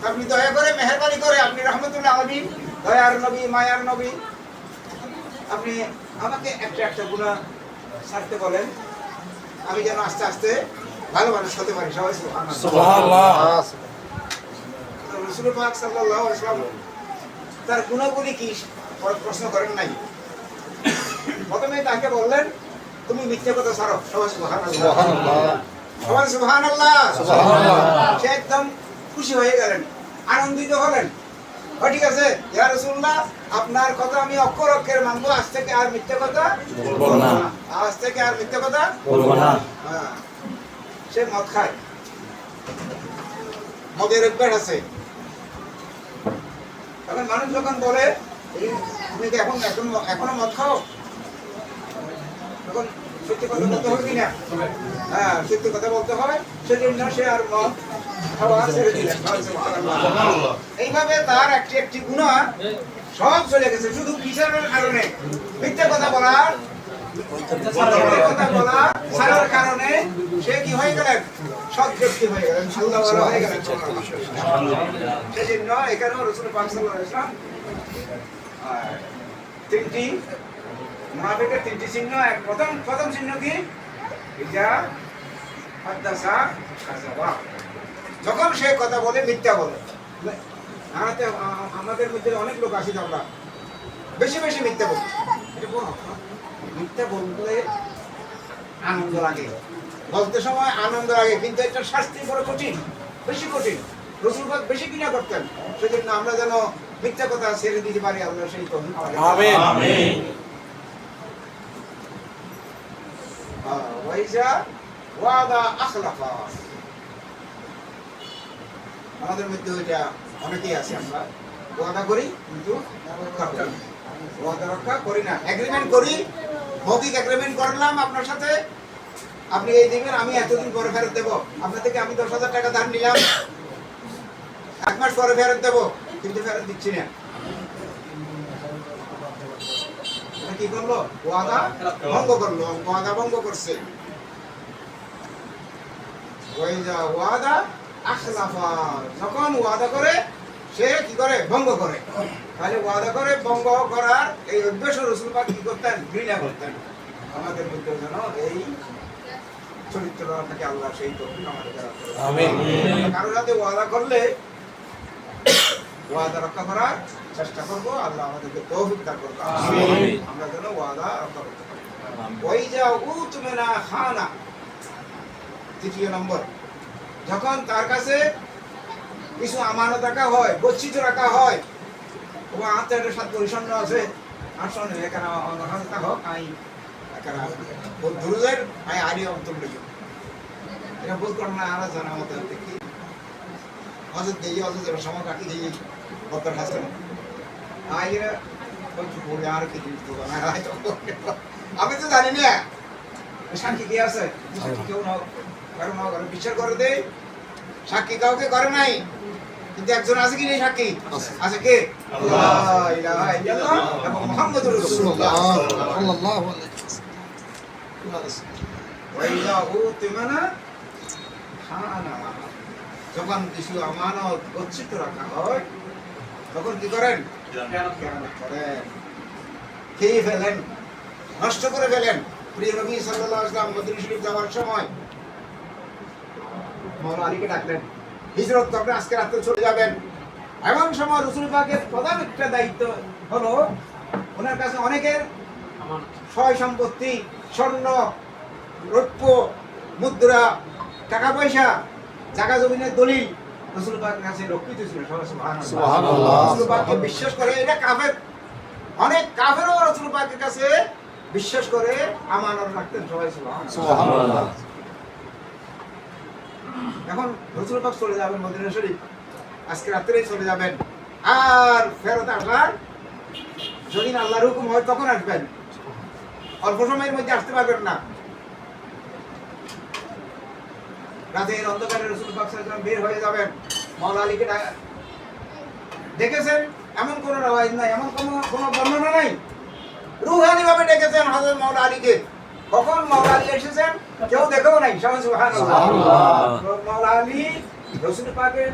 আপনি দয়া করে মেহেরবানি করে আপনি রহমতুল্লাহ আলামিন দয়ার নবী মায়ার নবী আপনি আমাকে একটা একটা গুনাহ ছাড়তে বলেন আমি যেন আস্তে আস্তে ভালো মানুষ হতে পারি সবাই সুবহানাল্লাহ রাসূল পাক সাল্লাল্লাহু আলাইহি ওয়াসাল্লাম তার গুণাবলী কি প্রশ্ন করেন নাই প্রথমে তাকে বললেন তুমি মিথ্যা কথা ছাড়ো সবাই সুবহানাল্লাহ সবাই সুবহানাল্লাহ সে একদম খুশি হয়ে গেলেন আনন্দিত হলেন ঠিক আছে ইয়া রাসূলুল্লাহ আপনার কথা আমি অক্ষর অক্ষরে মানবো আজ থেকে আর মিথ্যা কথা বলবো না আজ থেকে আর মিথ্যা কথা বলবো না সে মদ খায় মদের অভ্যাস আছে এখন মানুষ যখন বলে তুমি কি এখনো মদ খাও তখন সত্যি কথা বলতে হবে কিনা হ্যাঁ সত্যি কথা বলতে হয় সেজন্য সে আর মদ খাওয়া ছেড়ে দিলেন এইভাবে তার একটি একটি গুনাহ সব চলে গেছে শুধু কিসের কারণে মিথ্যা কথা বলার ছাড়ার কারণে সে কি হয়ে গেলেন সৎ ব্যক্তি হয়ে গেলেন আল্লাহওয়ালা হয়ে গেলেন সেজন্য এখানেও রাসূল পাক সাল্লাল্লাহু আলাইহি ওয়াসাল্লাম তিনটি মুনাফিকের তিনটি চিহ্ন প্রথম চিহ্ন কি ইজা হাদাসা কাযাবা যখন সে কথা বলে মিথ্যা বলে আমাদের মধ্যে অনেক লোক আছে আমরা বেশি বেশি মিথ্যা বলি মিথ্যা বলতে আনন্দ লাগে বলতে সময় আনন্দ লাগে কিন্তু এটা শাস্তি বড় কঠিন বেশি কঠিন রাসূল পাক বেশি কিনা করতেন সেজন্য আমরা যেন মিথ্যা কথা ছেড়ে দিতে পারি আল্লাহ সেই তৌফিক আমিন আমিন ওয়াইজা ওয়াদা আখলাফা আমাদের মধ্যে ওইটা অনেকেই আছে আমরা ওয়াদা করি কিন্তু ওয়াদা রক্ষা করি না এগ্রিমেন্ট করি মৌখিক এগ্রিমেন্ট করলাম আপনার সাথে আপনি এই দিবেন আমি এতদিন পরে ফেরত দেব আপনার থেকে আমি 10,000 টাকা ধার নিলাম 1 মাস পরে ফেরত দেব কিন্তু ফেরত দিচ্ছি না কি করলো ওয়াদা ভঙ্গ করলো ওয়াদা ভঙ্গ করছে ওয়াইজা ওয়াদা আখলাফা যখন ওয়াদা করে সে কি করে ভঙ্গ করে তাহলে ওয়াদা করে ভঙ্গ করার এই অভ্যাস রাসূল পাক কি করতেন ঘৃণা করতেন আমাদের মধ্যে যেন এই চরিত্র থাকে আল্লাহ সেই তৌফিক আমাদের আমিন কারো সাথে ওয়াদা করলে ওয়াদা রক্ষা করার চেষ্টা করব আল্লাহ আমাদেরকে তৌফিক দান করুন আমিন আমরা যেন ওয়াদা রক্ষা করতে পারি ওয়াইজা উতমিনা খানা তৃতীয় নম্বর যখন তার কাছে কিছু আমানত রাখা হয় গচ্ছিত রাখা হয় ও আত্মার সাথে পরিচ্ছন্ন আছে আসলে এখানে আমার থাকো আই এখানে দুরুদের আই আরি অন্তর লিখি এটা বলতো না আর জানা মতো দেখি হযরত দেই হযরত সময় কাটি দেই বকর হাসান আইরা বলছি বলে আর কি দিতে হবে না আমি তো জানি না সাক্ষী কি আছে কেউ না কারণ না বিচার করে দেয় সাক্ষী কাউকে করে নাই কিন্তু একজন আছে কি নেই সাক্ষী আছে কে আল্লাহ ইলাহা ইল্লাল্লাহ এবং মুহাম্মদুর রাসূলুল্লাহ সাল্লাল্লাহু আলাইহি ওয়াসাল্লাম ওয়াইদা উতিমানা খানা যখন কিছু আমানত গচ্ছিত রাখা হয় তখন কি করেন খেয়ে ফেলেন নষ্ট করে ফেলেন প্রিয় নবী সাল্লাল্লাহু আলাইহি ওয়াসাল্লাম মদিনা শরীফ যাওয়ার সময় মাওলা আলীকে ডাকলেন হিজরত করবেন আজকে রাতে চলে যাবেন এমন সময় রাসূল পাকের প্রধান একটা দায়িত্ব হলো ওনার কাছে অনেকের সয় সম্পত্তি স্বর্ণ রৌপ্য মুদ্রা টাকা পয়সা জায়গা জমিনের দলিল রাসূল পাকের কাছে রক্ষিত ছিল সুবহানাল্লাহ রাসূল পাককে বিশ্বাস করে এটা কাফের অনেক কাফেরও রাসূল পাকের কাছে বিশ্বাস করে আমানত রাখতেন সবাই সুবহানাল্লাহ এখন রাসূল পাক চলে যাবেন মদিনা শরীফ আজকে রাতেই চলে যাবেন আর ফেরত আসার যদি আল্লাহর হুকুম হয় তখন আসবেন অল্প সময়ের মধ্যে আসতে পারবেন না রাতের অন্ধকারে রাসূল পাক সাল্লাল্লাহু আলাইহি ওয়াসাল্লাম বের হয়ে যাবেন মাওলা আলীকে দেখেছেন এমন কোন রাওয়ায়াত নাই এমন কোন বর্ণনা নাই রূহানি ভাবে ডেকেছেন হযরত মাওলা আলীকে কখন মাওলা আলী এসেছেন কেউ দেখেও নাই সুবহানাল্লাহ মাওলা আলী রাসূল পাকের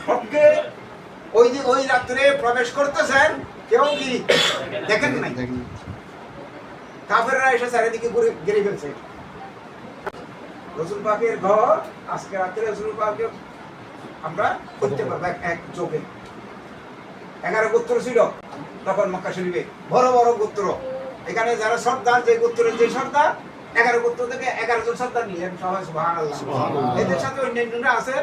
পক্ষে ওই রাত্রে প্রবেশ করতেছেন, কেউ কি দেখেন নাই? কাফেররা এসে চারিদিকে ঘিরে ফেলছে রসুল পাকের ঘর। আজকে রাত্রে রসুল পাককে আমরা করতে পারবো এক চোখে। 11 গোত্র ছিল তখন মক্কা শরীফে, বড় বড় গোত্র। এখানে যারা সর্দার, যে গোত্রের যে সর্দার, 11 গোত্র থেকে 11 জন সর্দার নিলেন, সবাই সুবহানাল্লাহ। এদের সাথে অন্যান্যরা আছে।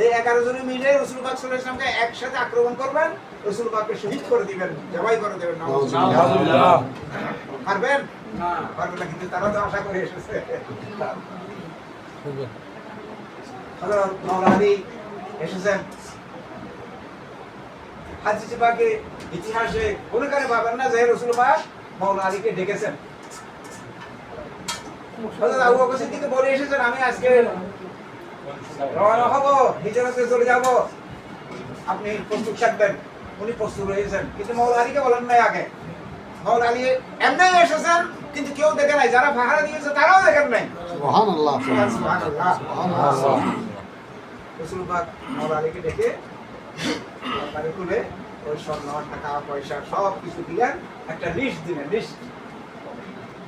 এই 11 জনে মিলে রসুল পাক সাল্লাল্লাহু আলাইহি ওয়াসাল্লামকে একসাথে আক্রমণ করবেন, রসুল পাককে শহীদ করে দিবেন, জবাই করে দেবেন। নাউজুবিল্লাহ। পারবেন না? পারবেন না, কিন্তু তারা তো আশা করে এসেছে। হযরত মাওলানা আলী এসেছেন। হাদিস পাকে ইতিহাসে কোনখানে পাবেন না যে রসুল পাক মাওলানা আলীকে ডেকেছেন। হযরত আবু বকর সিদ্দিককে বলে এসেছেন, আমি আজকে রওনা হব, হিজরতে চলে যাব, আপনি প্রস্তুত থাকবেন। উনি প্রস্তুত রয়েছেন, কিন্তু মাওলানা আলীকে বলেন নাই আগে। মাওলানা আলী এমনি এসেছেন, কিন্তু কেউ দেখে নাই, যারা পাহারা দিয়েছে তারাও দেখেন নাই। সুবহানাল্লাহ, সুবহানাল্লাহ, সুবহানাল্লাহ। রসুল পাক মাওলানা আলীকে ডেকে তাকে তুলে ওই স্বর্ণ, টাকা পয়সা সব কিছু দিলেন, একটা লিস্ট দিলেন। লিস্ট,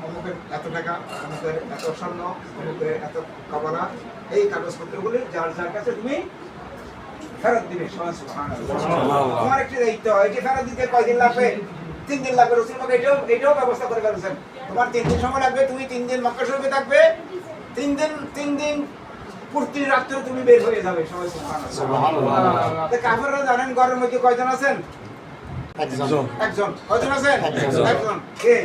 অমুকের এত টাকা, অমুকের এত স্বর্ণ, অমুকের এত কবরা, এই কাগজপত্রগুলি যার যার কাছে তুমি ফেরত দিবে। তোমার একটি দায়িত্ব, এটি ফেরত দিতে কয়দিন লাগবে? 3 দিন লাগবে। রসুল পাক এটাও ব্যবস্থা করে ফেলেছেন, তোমার 3 দিন সময় লাগবে, তুমি 3 দিন মক্কা শরীফে থাকবে, 3 দিন পূর্তি রাত্রে তুমি বের হয়ে যাবে। সবাই সুবহানাল্লাহ। কাফেররা জানেন ঘরের মধ্যে কয়জন আছেন? একজন। কয়জন আছেন? একজন। কে?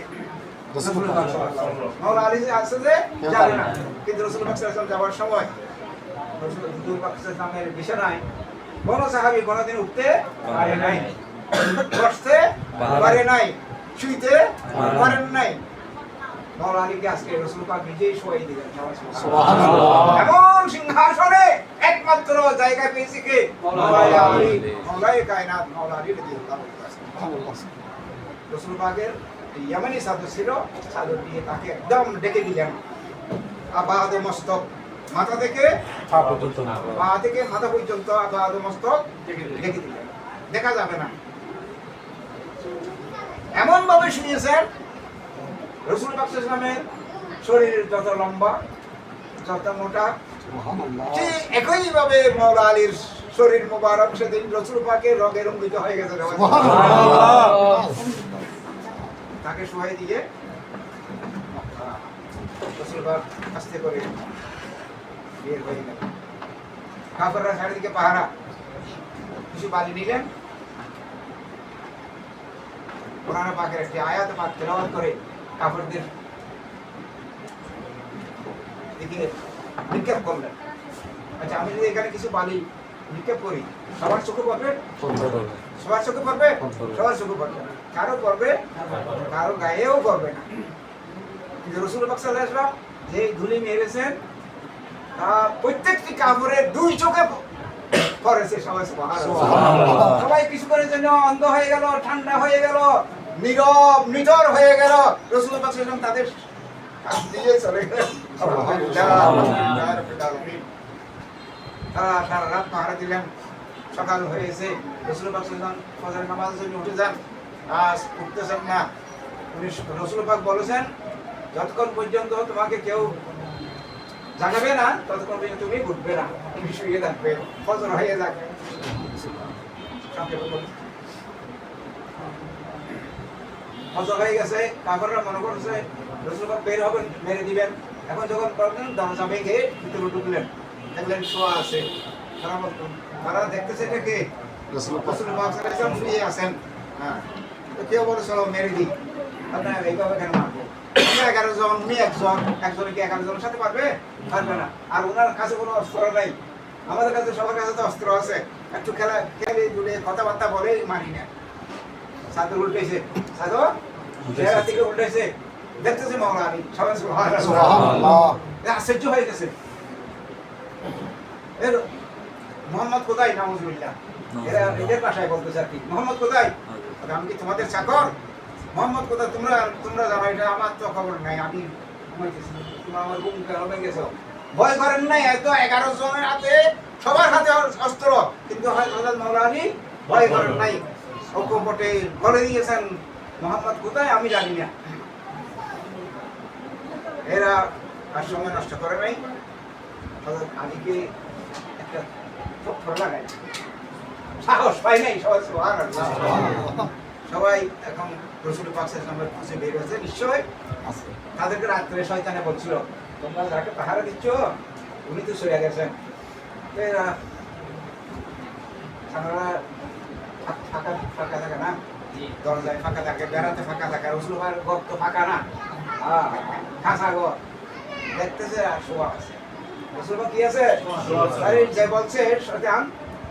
রাসূল পাক সাল্লাল্লাহু আলাইহি ওয়াসাল্লাম। মাওলানা আলী আছে যে জানে না, কিন্তু রাসূল পাক সাল্লাল্লাহু আলাইহি ওয়াসাল্লাম যাওয়ার সময় রাসূল পাক সাল্লাল্লাহু আলাইহি ওয়াসাল্লামের বিছানায় কোন সাহাবী কোনদিন উঠতে পারে নাই, বসতে পারে নাই, শুইতে পারেন নাই। মাওলানা আলীকে আজকে রাসূল পাক নিজেই শোয়াই দিলেন। সুবহানাল্লাহ। এমন সিংহাসনে একমাত্র জায়গা পেয়েছে কে? মাওলানা আলী, মাওলায়ে কায়নাত মাওলানা আলী রাদিয়াল্লাহু তাআলা। রাসূল পাকের ইয়ামানি চাদর ছিল, চাদর দিয়ে তাকে একদম ডেকে দিলেন। আবাদ মস্তক, মাথা থেকে পা পর্যন্ত, পা থেকে মাথা পর্যন্ত আবাদ মস্তক ডেকে দিলেন, দেখা যাবে না। এমন ভাবে শুনিয়েছেন রাসূল পাক সাল্লাল্লাহু আলাইহি ওয়াসাল্লামের শরীর যত লম্বা, যত মোটা, ঠিক একই ভাবে মাওলানা আলীর শরীর মোবারক সেদিন রাসূল পাকের রগে রঞ্জিত হয়ে গেছে। সুবহানাল্লাহ। তাকে শোয়াই দিয়ে রাসূল পাক আস্তে করে বের হয়ে গেলেন। কাফেররা চারিদিকে পাহারা, কিছু বালি নিলেন, কোরআন পাকের একটি আয়াত পাক তেলাওয়াত করে কাফেরদের দিকে নিক্ষেপ করলেন। আচ্ছা, আমি যদি এখানে কিছু বালি নিক্ষেপ করি, সবার চোখে পড়বে? সবার চোখে পড়বে? সবার চোখে পড়বে না, কারো পড়বে, কারো গায়েও পড়বে না। কিন্তু রাসূল পাক সাল্লাল্লাহু আলাইহি ওয়াসাল্লাম যে ধুলি মেরেছেন, তা প্রত্যেকটি কাফেরের 2 চোখে পড়েছে। সবাই সুবহানাল্লাহ। সবাই কিছু করে যেন অন্ধ হয়ে গেল, ঠান্ডা হয়ে গেল, নীরব নিথর হয়ে গেল। রাসূল পাক সাল্লাল্লাহু আলাইহি ওয়াসাল্লাম তাদের কাছ দিয়ে চলে গেলেন। তারা সারা রাত পাহারা দিলেন। সকাল হয়েছে, রাসূল পাক সাল্লাল্লাহু আলাইহি ওয়াসাল্লাম ফজরের নামাজের জন্য উঠে যান, আজ উঠতেছেন না। রাসূল পাক বলেছেন, যতক্ষণ পর্যন্ত তোমাকে কেউ জাগাবে না, ততক্ষণ পর্যন্ত তুমি উঠবে না, তুমি শুয়ে থাকবে, ফজর হয়ে যাবে। ফজর হয়ে গেছে, কাফেররা মনে করছে রাসূল পাক বের হবেন, মেরে দিবেন। এখন যখন করলেন, দরজা ভেঙে ভিতরে ঢুকলেন, দেখলেন শোয়া আছে। তারা দেখতেছে এটা কে? রাসূল পাক সাল্লাল্লাহু আলাইহি ওয়াসাল্লাম শুয়ে আছেন। হ্যাঁ, তো কেউ বলে চলো মেরে দিই। আপনারা এইভাবে কেন মারবো? 11 জন, উনি একজনে কি 11 জনের সাথে পারবে? পারবে না। আর ওনার কাছে কোনো অস্ত্র নাই, আমাদের কাছে সবার কাছে তো অস্ত্র আছে। একটু খেলে দুলে কথাবার্তা বলে মারি না। চাদর উল্টেছে, চাদর চেহারা থেকে উল্টেছে, দেখতেছে মাওলানা আলী। সবাই সুবহানাল্লাহ। আশ্চর্য হয়ে গেছে, এর মোহাম্মদ কোথায়? নাউজুবিল্লাহ। এরা এদের ভাষায় বলতেছে আর কি, মোহাম্মদ কোথায়? আমি কি তোমাদের চাকর? মোহাম্মদ কোথায়? তোমরা জানো, এটা আমার তো খবর নাই, আমি ঘুমাইতেছি, তোমরা আমার ঘুম কেন ভেঙেছো? ভয় করেন নাই? এত 11 জনের হাতে, সবার হাতে অস্ত্র, কিন্তু হযরত মাওলানা আলী ভয় করেন নাই অকপটে বলে দিয়েছেন মোহাম্মদ কোথায় আমি জানি না। এরা আর সময় নষ্ট করে নাই, হযরত আলীকে একটা থপ্পড় লাগায়, সাহস পায় নাই সবাই। সুবহানাল্লাহ, সবাই এখন রাসূল পাক সাল্লাল্লাহু আলাইহি ওয়াসাল্লামের খুঁজে বের হয়েছে নিশ্চয় আছে। তাদেরকে রাত্রে শয়তানে বলছিল তোমরা যাকে পাহারা দিচ্ছ উনি তো সরে গেছেন। এরা সারা ফাঁকা ফাঁকা থাকে না, দরজায় ফাঁকা থাকে, বেড়াতে ফাঁকা থাকে, রাসূল পাকের ঘর তো ফাঁকা না, খাঁচা ঘর দেখতেছে আর শোয়া আছে। রাসূল পাক কি আছে? আরে যে বলছে শয়তান,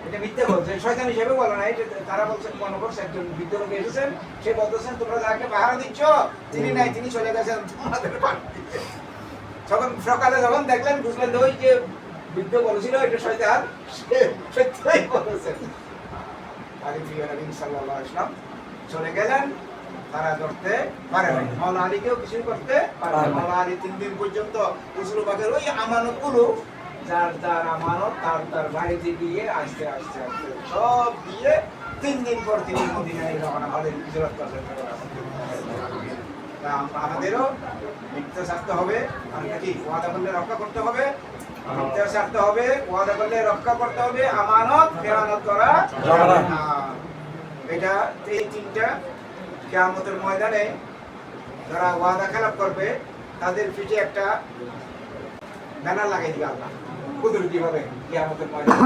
এটা মিথ্যা বলছে, শয়তান হিসেবে বলে না, এটা তারা বলছেন মনে করছে একজন বৃদ্ধ লোক এসেছেন, সে বলতেছেন তোমরা যাকে পাহারা দিচ্ছ তিনি নাই, তিনি চলে গেছেন তোমাদের পানি দিতে। তখন সকালে যখন দেখলেন বুঝলেন ওই যে বৃদ্ধ বলেছিল এটা শয়তান, সে সত্যই বলেছেন। আলী প্রিয় নবী সাল্লাল্লাহু আলাইহি ওয়াসাল্লাম চলে গেলেন, তারা ধরতে পারে না। মাওলা আলীকেও কিছু করতে পারে না। মাওলা আলী 3 দিন পর্যন্ত রাসূল পাকের ওই আমানতগুলো যার যার আমানত তার বাড়িতে গিয়ে আস্তে আস্তে আস্তে সব দিয়ে 3 দিন পর তিনি মদিনায় রওনা হলেন, হিজরত করলেন। আমাদেরও মিথ্যা ছাড়তে হবে, আমরা কি ওয়াদা করলে রক্ষা করতে হবে, মিথ্যা ছাড়তে হবে, ওয়াদা করলে রক্ষা করতে হবে, আমানত খেয়ানত করা যাবে না। এটা এই 3টা কিয়ামতের ময়দানে যারা ওয়াদা খেলাপ করবে তাদের পিঠে একটা ব্যানার লাগাই দিবে আল্লাহ কুদরতি ভাবে। কিয়ামতের ময়দানে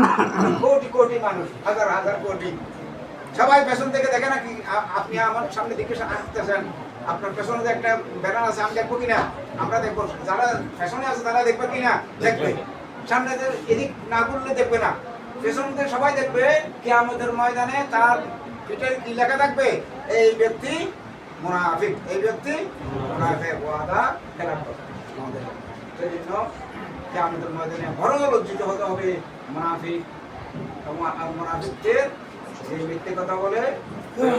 কোটি কোটি মানুষ, হাজার হাজার কোটি, সবাই পেছন থেকে দেখে নাকি আপনি আমার সামনে দিকে আসতেছেন, আপনার পেছনে যে একটা ব্যানার আছে আমি দেখবো কিনা, আমরা দেখবো, যারা পেছনে আছে তারা দেখবে কিনা, দেখবে। সামনে এদিক না করলে দেখবে না, পেছন থেকে সবাই দেখবে। কিয়ামতের ময়দানে তার পিঠে কি লেখা থাকবে? এই ব্যক্তি মুনাফিক, এই ব্যক্তি মুনাফিক, ওয়াদা খেলাপ করে। সেই জন্য কিয়ামতের ময়দানে বড় লজ্জিত হতে হবে মুনাফিকদের, যে মিথ্যে কথা বলে,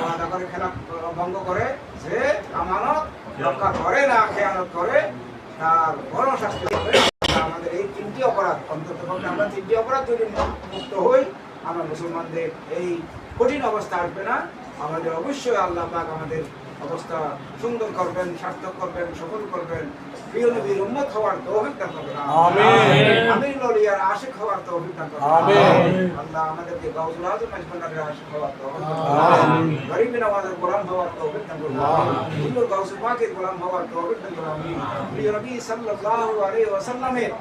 ওয়াদা করে খেলাপ ভঙ্গ করে, যে আমানত রক্ষা করে না, খেয়ানত করে, তার বড় শাস্তি হবে। আমাদের এই 3টি অপরাধ, অন্তত আমরা 3টি অপরাধ যদি মুক্ত হই, আমরা মুসলমানদের এই কঠিন অবস্থা আসবে না। আমাদের অবশ্যই আল্লাহ পাক আমাদের অবস্থা সুন্দর করবেন, সার্থক করবেন, সফল করবেন। প্রিয় নবীর উম্মত হওয়ার তৌফিক দান করবেন, আমিন। আমির ওলিয়ার আশিক হওয়ার তৌফিক দান করবেন, আমিন। আল্লাহ আমাদেরকে গাউসুল আজম মজবুরের আশিক হওয়ার তৌফিক দান করবেন, আমিন। গরীব নওয়াজের গোলাম হওয়ার তৌফিক দান করবেন, আমিন। হুজুর গাউসুল পাকের গোলাম হওয়ার তৌফিক দান করবেন, আমিন। প্রিয় নবী সাল্লাল্লাহু আলাইহি ওয়াসাল্লামের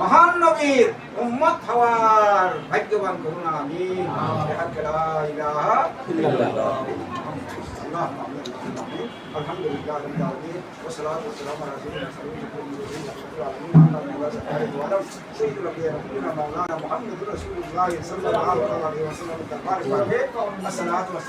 মহান নবীর উম্মত হওয়ার ভাগ্যবান করুন, আমিন। লা ইলাহা ইল্লাল্লাহ। আলহামদুলিল্লাহ রাব্বিল আলামিন ওয়া সালাতু ওয়া সালামু আলা রাসূলিল্লাহ সাইয়্যিদুল আম্বিয়া ওয়া মাওলানা মুহাম্মাদুর রাসূলুল্লাহ সাল্লাল্লাহু আলাইহি ওয়াসাল্লাম। আসসালাতু ওয়া